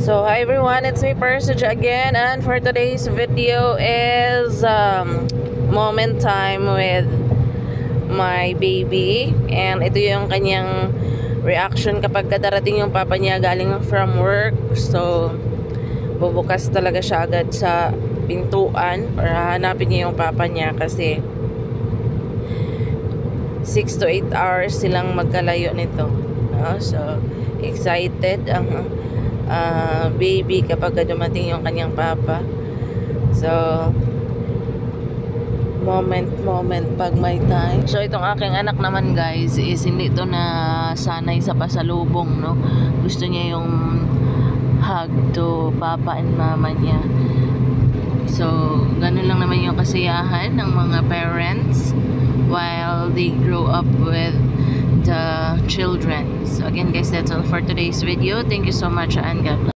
So hi everyone, it's me Persage again, and for today's video is moment time with my baby. And ito yung kanyang reaction kapag darating yung papa niya galing from work. So bubukas talaga siya agad sa pintuan para hanapin niya yung papa niya, kasi 6 to 8 hours silang magkalayo nito. So excited ang baby kapag dumating yung kanyang papa. So moment pag may time. So itong aking anak naman guys is hindi to na sanay sa pasalubong, no. Gusto niya yung hug to papa and mama niya. So ganun lang naman yung kasiyahan ng mga parents while they grow up with the children. So again guys, that's all for today's video. Thank you so much and God bless.